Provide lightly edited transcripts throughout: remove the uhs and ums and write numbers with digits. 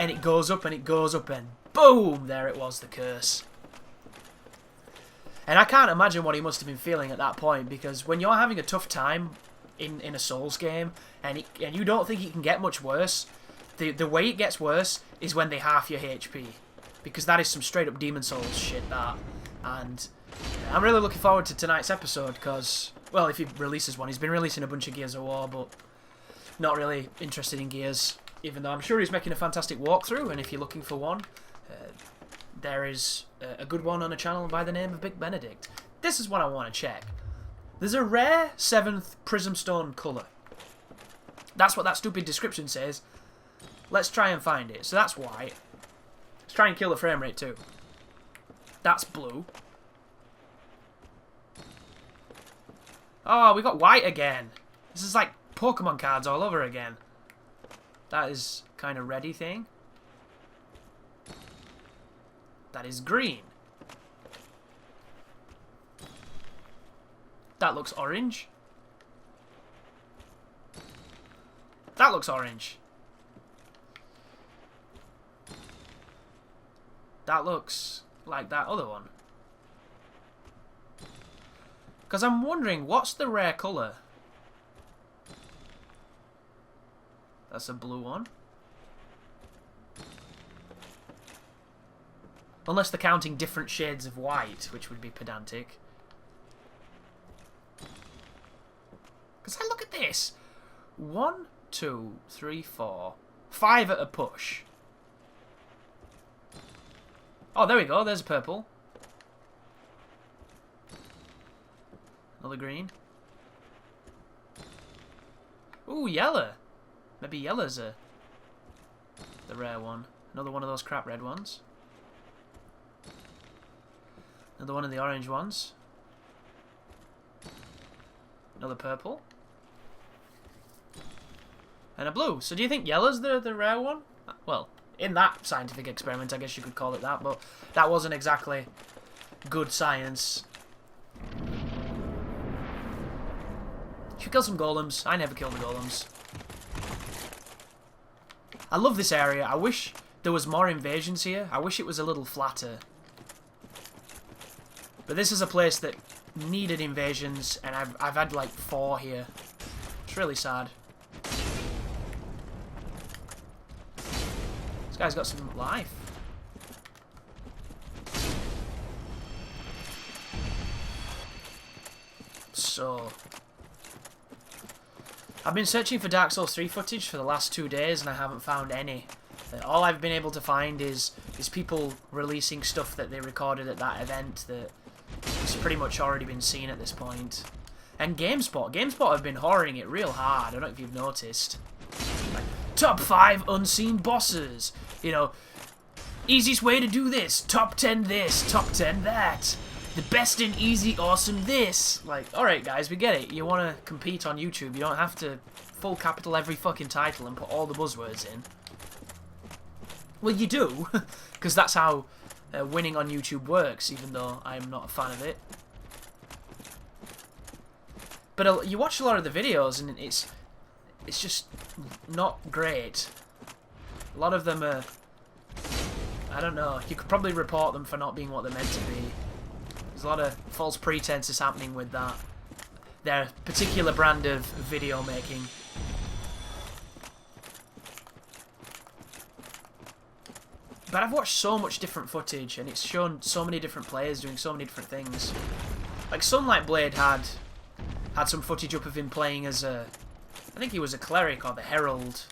then it goes up and it goes up and boom, there it was, the curse. And I can't imagine what he must have been feeling at that point, because when you're having a tough time in a Souls game and you don't think it can get much worse, the way it gets worse is when they half your HP, because that is some straight up Demon Souls shit, that. And I'm really looking forward to tonight's episode, because, well, if he releases one, he's been releasing a bunch of Gears of War, but not really interested in Gears, even though I'm sure he's making a fantastic walkthrough, and if you're looking for one, there is a good one on a channel by the name of Big Benedict. This is what I want to check. There's a rare 7th Prism Stone colour. That's what that stupid description says. Let's try and find it. So that's white. Let's try and kill the frame rate too. That's blue. Oh, we got white again. This is like Pokemon cards all over again. That is kind of reddy thing. That is green. That looks orange. That looks orange. That looks like that other one. Because I'm wondering, what's the rare colour? That's a blue one. Unless they're counting different shades of white, which would be pedantic. Because look at this. 1, 2, 3, 4. 5 at a push. Oh, there we go. There's a purple. Another green. Ooh, yellow. Maybe yellow's the rare one. Another one of those crap red ones. Another one of the orange ones. Another purple. And a blue. So do you think yellow's the rare one? Well, in that scientific experiment, I guess you could call it that, but that wasn't exactly good science. Should we kill some golems? I never kill the golems. I love this area. I wish there was more invasions here. I wish it was a little flatter. But this is a place that needed invasions, and I've had like 4 here. It's really sad. This guy's got some life. So, I've been searching for Dark Souls 3 footage for the last 2 days, and I haven't found any. All I've been able to find is people releasing stuff that they recorded at that event that has pretty much already been seen at this point. And GameSpot have been whoring it real hard. I don't know if you've noticed. Like, top 5 unseen bosses. You know, easiest way to do this. Top 10 this. Top 10 that. The best in easy, awesome this. Like, alright guys, we get it. You want to compete on YouTube. You don't have to full capital every fucking title and put all the buzzwords in. Well, you do. Because that's how winning on YouTube works, even though I'm not a fan of it. But you watch a lot of the videos and it's just not great. A lot of them are, I don't know, you could probably report them for not being what they're meant to be. There's a lot of false pretenses happening with that. Their particular brand of video making. But I've watched so much different footage, and it's shown so many different players doing so many different things. Like Sunlight Blade had some footage up of him playing as a, I think he was a cleric or the herald.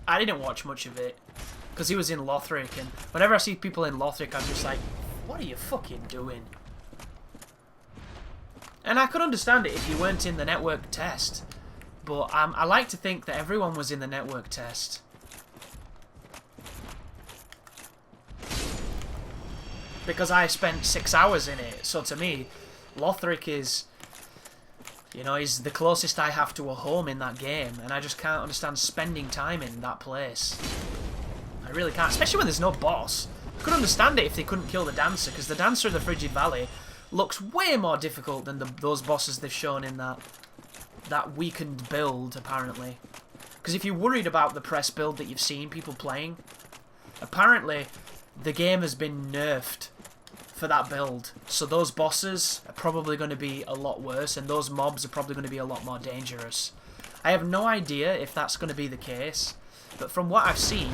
I didn't watch much of it because he was in Lothric, and whenever I see people in Lothric, I'm just like, what are you fucking doing? And I could understand it if you weren't in the network test, but I like to think that everyone was in the network test. Because I spent 6 hours in it, so to me, Lothric is, you know, is the closest I have to a home in that game, and I just can't understand spending time in that place. I really can't, especially when there's no boss. I could understand it if they couldn't kill the Dancer, because the Dancer of the Frigid Valley looks way more difficult than those bosses they've shown in that weakened build, apparently. Because if you're worried about the press build that you've seen people playing, Apparently, the game has been nerfed for that build. So those bosses are probably going to be a lot worse, and those mobs are probably going to be a lot more dangerous. I have no idea if that's going to be the case, but from what I've seen,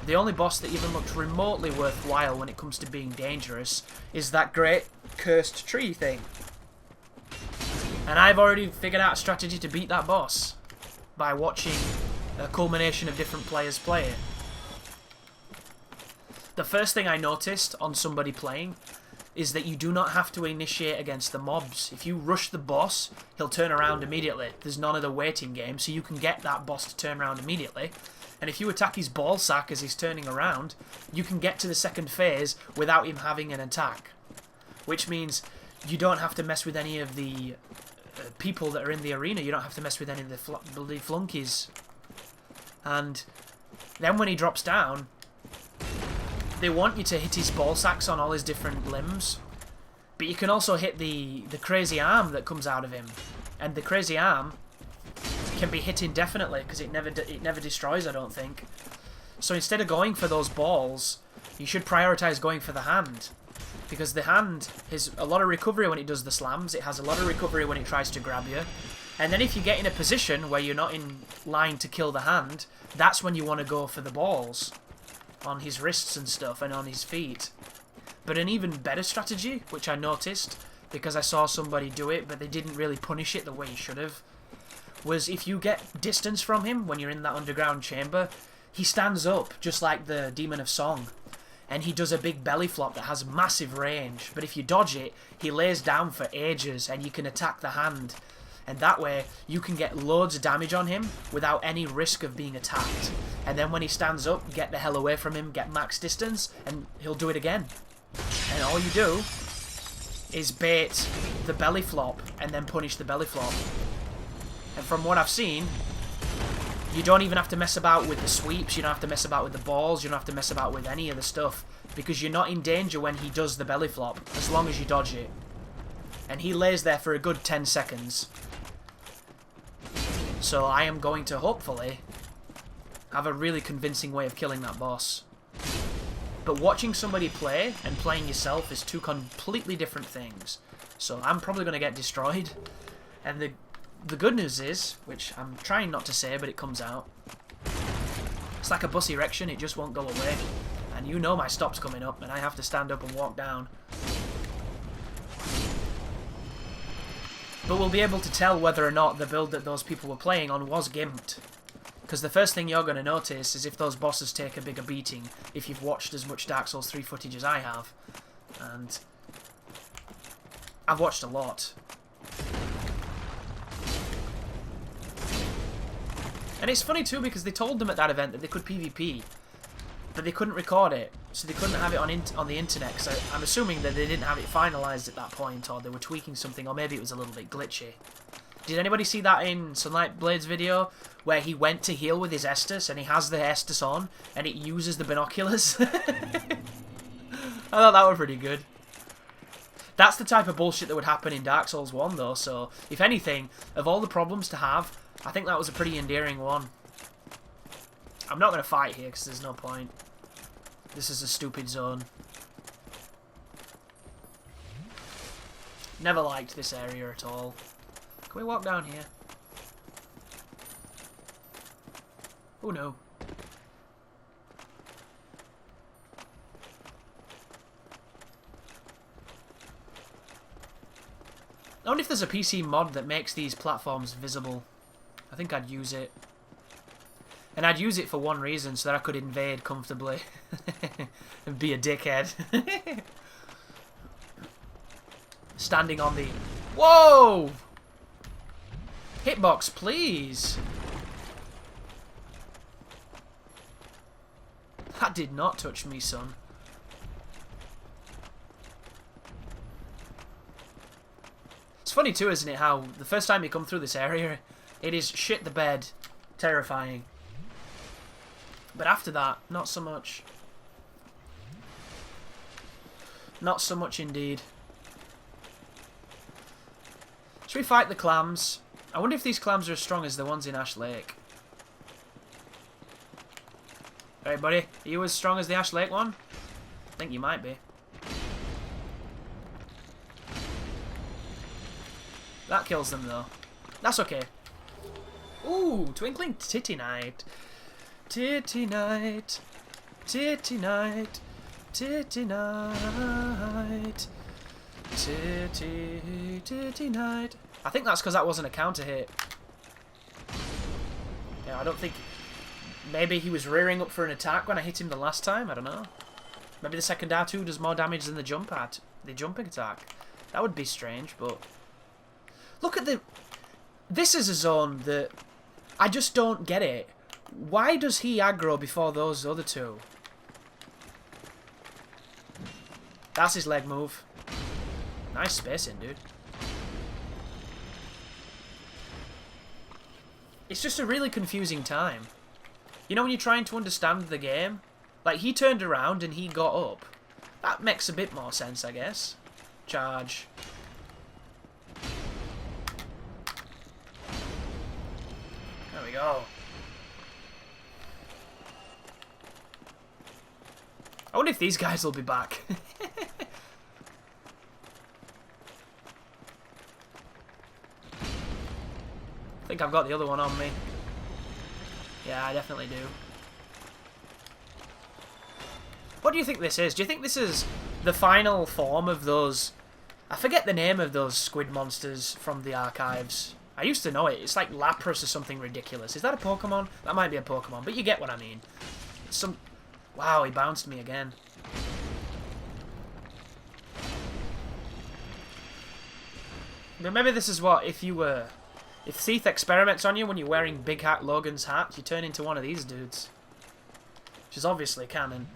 the only boss that even looked remotely worthwhile when it comes to being dangerous is that great cursed tree thing. And I've already figured out a strategy to beat that boss by watching a culmination of different players play it. The first thing I noticed on somebody playing is that you do not have to initiate against the mobs. If you rush the boss, he'll turn around immediately. There's none of the waiting game, so you can get that boss to turn around immediately. And if you attack his ball sack as he's turning around, you can get to the second phase without him having an attack. Which means you don't have to mess with any of the people that are in the arena. You don't have to mess with any of the bloody flunkies. And then when he drops down, they want you to hit his ball sacks on all his different limbs. But you can also hit the crazy arm that comes out of him. And the crazy arm can be hit indefinitely because it never destroys, I don't think. So instead of going for those balls, you should prioritize going for the hand. Because the hand has a lot of recovery when it does the slams. It has a lot of recovery when it tries to grab you. And then if you get in a position where you're not in line to kill the hand, that's when you want to go for the balls. On his wrists and stuff, and on his feet. But an even better strategy, which I noticed, because I saw somebody do it, but they didn't really punish it the way you should have, was if you get distance from him when you're in that underground chamber, he stands up, just like the Demon of Song. And he does a big belly flop that has massive range. But if you dodge it, he lays down for ages and you can attack the hand. And that way, you can get loads of damage on him without any risk of being attacked. And then when he stands up, get the hell away from him, get max distance, and he'll do it again. And all you do is bait the belly flop and then punish the belly flop. And from what I've seen, you don't even have to mess about with the sweeps, you don't have to mess about with the balls, you don't have to mess about with any of the stuff, because you're not in danger when he does the belly flop, as long as you dodge it. And he lays there for a good 10 seconds. So I am going to hopefully have a really convincing way of killing that boss. But watching somebody play and playing yourself is two completely different things. So I'm probably going to get destroyed. And the good news is, which I'm trying not to say, but it comes out, it's like a bus erection, it just won't go away. And you know my stop's coming up, and I have to stand up and walk down. But we'll be able to tell whether or not the build that those people were playing on was gimped. Because the first thing you're going to notice is if those bosses take a bigger beating, if you've watched as much Dark Souls 3 footage as I have. And I've watched a lot. And it's funny too because they told them at that event that they could PvP, but they couldn't record it, so they couldn't have it on the internet, because I'm assuming that they didn't have it finalised at that point, or they were tweaking something, or maybe it was a little bit glitchy. Did anybody see that in Sunlight Blade's video, where he went to heal with his Estus, and he has the Estus on, and it uses the binoculars? I thought that was pretty good. That's the type of bullshit that would happen in Dark Souls 1, though, so if anything, of all the problems to have, I think that was a pretty endearing one. I'm not going to fight here, because there's no point. This is a stupid zone. Never liked this area at all. Can we walk down here? Oh no. I wonder if there's a PC mod that makes these platforms visible. I think I'd use it. And I'd use it for one reason, so that I could invade comfortably. And be a dickhead. Standing on the... Whoa! Hitbox, please! That did not touch me, son. It's funny too, isn't it, how the first time you come through this area, it is shit the bed, terrifying. But after that, not so much. Not so much indeed. Should we fight the clams? I wonder if these clams are as strong as the ones in Ash Lake. Alright, buddy. Are you as strong as the Ash Lake one? I think you might be. That kills them, though. That's okay. Ooh, Twinkling Titty Night. Titty Night. Titty Night. Titty Night. Titty Night. I think that's because that wasn't a counter hit. Yeah, I don't think... Maybe he was rearing up for an attack when I hit him the last time. I don't know. Maybe the second R2 does more damage than the jumping attack. That would be strange, but... Look at the... This is a zone that... I just don't get it. Why does he aggro before those other two? That's his leg move. Nice spacing, dude. It's just a really confusing time. You know when you're trying to understand the game? Like, he turned around and he got up. That makes a bit more sense, I guess. Charge. There we go. I wonder if these guys will be back. I think I've got the other one on me. Yeah, I definitely do. What do you think this is? Do you think this is the final form of those... I forget the name of those squid monsters from the archives. I used to know it. It's like Lapras or something ridiculous. Is that a Pokemon? That might be a Pokemon, but you get what I mean. Some... Wow, he bounced me again. But maybe this is what, if you were... If Seath experiments on you when you're wearing Big Hat Logan's hat, you turn into one of these dudes. Which is obviously canon.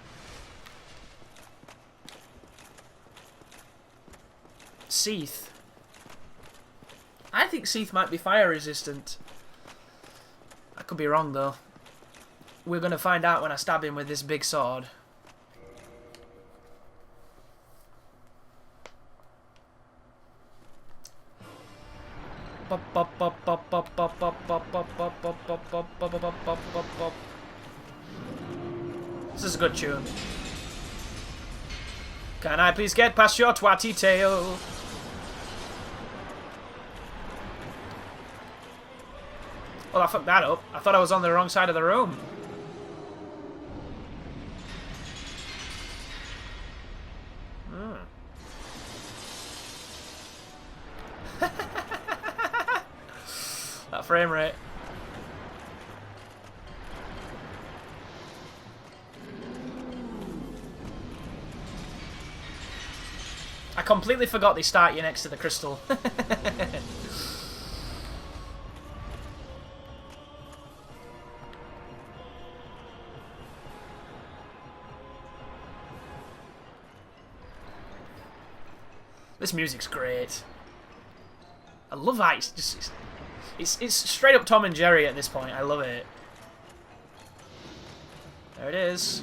Seath. I think Seath might be fire resistant. I could be wrong though. We're going to find out when I stab him with this big sword. This is a good tune. Can I please get past your twatty tail? Well, I fucked that up. I thought I was on the wrong side of the room. That frame rate. I completely forgot they start you next to the crystal. This music's great. I love that. It's just it's straight up Tom and Jerry at this point. I love it. There it is.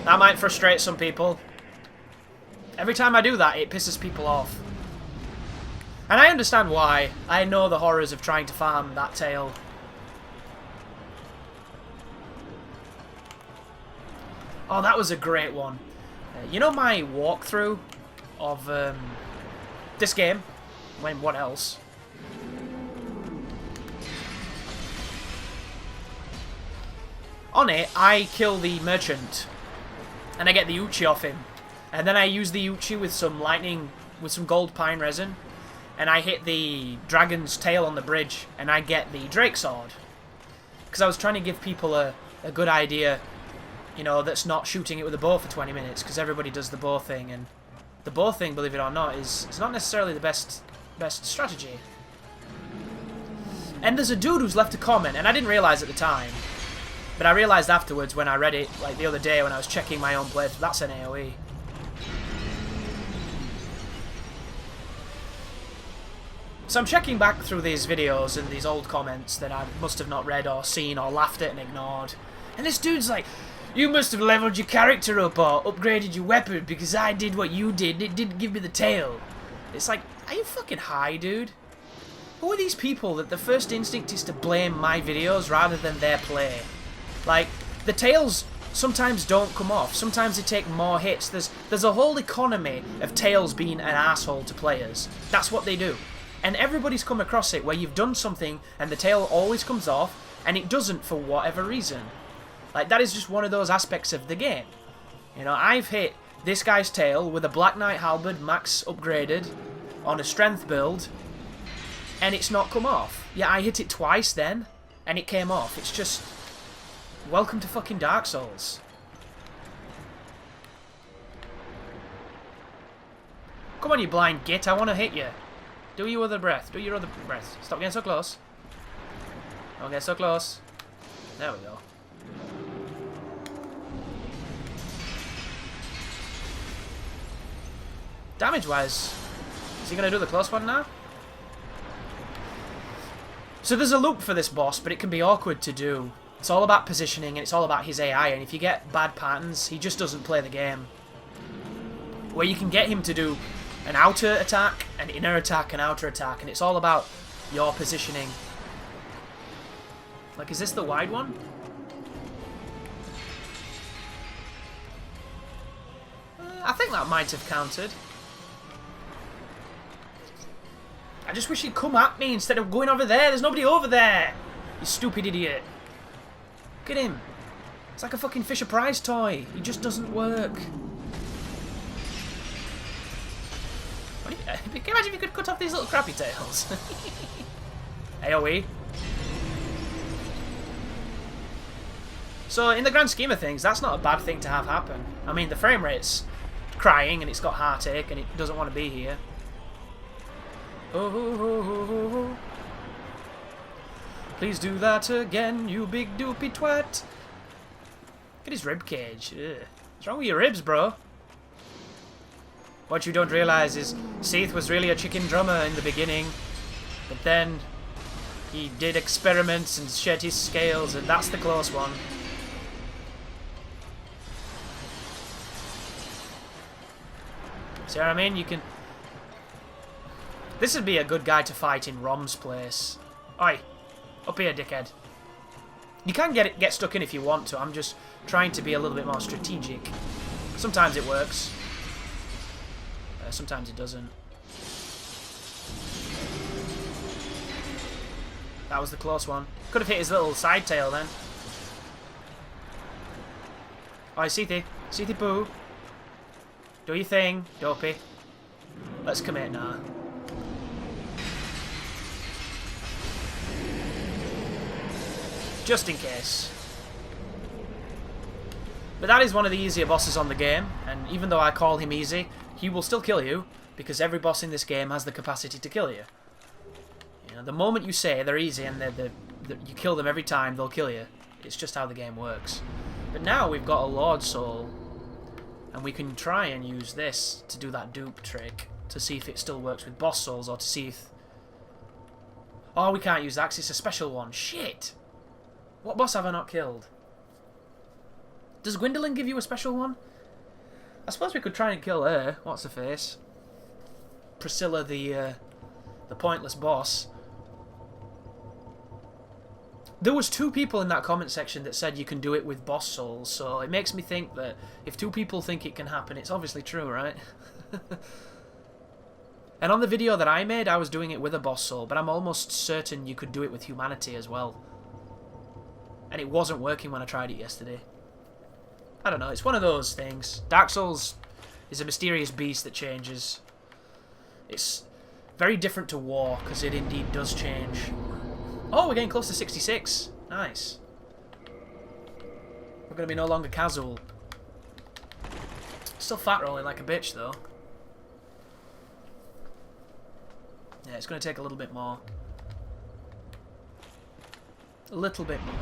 That might frustrate some people. Every time I do that, it pisses people off. And I understand why. I know the horrors of trying to farm that tail. Oh, that was a great one. You know my walkthrough of this game? What else? On it, I kill the merchant. And I get the Uchi off him. And then I use the Uchi with some lightning, with some gold pine resin. And I hit the dragon's tail on the bridge. And I get the Drake Sword. Because I was trying to give people a good idea, you know, that's not shooting it with a bow for 20 minutes. Because everybody does the bow thing. And the bow thing, believe it or not, is not necessarily the best strategy. And there's a dude who's left a comment, and I didn't realise at the time. But I realised afterwards when I read it, like the other day when I was checking my own playthrough, that's an AoE. So I'm checking back through these videos and these old comments that I must have not read or seen or laughed at and ignored. And this dude's like, You must have leveled your character up or upgraded your weapon because I did what you did and it didn't give me the tail. It's like, are you fucking high, dude? Who are these people that the first instinct is to blame my videos rather than their play? Like, the tails sometimes don't come off. Sometimes they take more hits. There's a whole economy of tails being an asshole to players. That's what they do. And everybody's come across it where you've done something and the tail always comes off and it doesn't for whatever reason. Like, that is just one of those aspects of the game. You know, I've hit this guy's tail with a Black Knight Halberd max upgraded on a strength build and it's not come off. Yeah, I hit it twice then and it came off. It's just... welcome to fucking Dark Souls. Come on, you blind git. I want to hit you. Do your other breath. Do your other breath. Stop getting so close. Don't get so close. There we go. Damage-wise, is he going to do the close one now? So there's a loop for this boss, but it can be awkward to do. It's all about positioning, and it's all about his AI, and if you get bad patterns, he just doesn't play the game. Where you can get him to do an outer attack, an inner attack, an outer attack, and it's all about your positioning. Like, is this the wide one? I think that might have counted. I just wish he'd come at me instead of going over there. There's nobody over there. You stupid idiot. Look at him. It's like a fucking Fisher-Price toy. He just doesn't work. Can you imagine if you could cut off these little crappy tails? AoE. So, in the grand scheme of things, that's not a bad thing to have happen. I mean, the frame rate's crying and it's got heartache and it doesn't want to be here. Oh. Please do that again, you big doopy twat. Look at his rib cage. Ugh. What's wrong with your ribs, bro? What you don't realize is Seath was really a chicken drummer in the beginning, but then he did experiments and shed his scales, and that's the close one. See what I mean? You can... This would be a good guy to fight in Rom's place. Oi! Up here, dickhead. You can get stuck in if you want to. I'm just trying to be a little bit more strategic. Sometimes it works. Sometimes it doesn't. That was the close one. Could have hit his little side tail then. Oi, Seathy. Seathy poo. Do your thing, dopey. Let's commit now. Just in case. But that is one of the easier bosses on the game, and even though I call him easy, he will still kill you, because every boss in this game has the capacity to kill you. You know, the moment you say they're easy and you kill them every time, they'll kill you. It's just how the game works. But now we've got a Lord Soul, and we can try and use this to do that dupe trick, to see if it still works with boss souls, or to see if... Oh, we can't use that because it's a special one. Shit! What boss have I not killed? Does Gwendolyn give you a special one? I suppose we could try and kill her. What's her face? Priscilla, the pointless boss. There was 2 people in that comment section that said you can do it with boss souls, so it makes me think that if 2 people think it can happen, it's obviously true, right? And on the video that I made, I was doing it with a boss soul, but I'm almost certain you could do it with humanity as well. And it wasn't working when I tried it yesterday. I don't know, it's one of those things. Dark Souls is a mysterious beast that changes. It's very different to War, because it indeed does change. Oh, we're getting close to 66. Nice. We're going to be no longer casual. Still fat rolling like a bitch, though. Yeah, it's going to take a little bit more. A little bit more.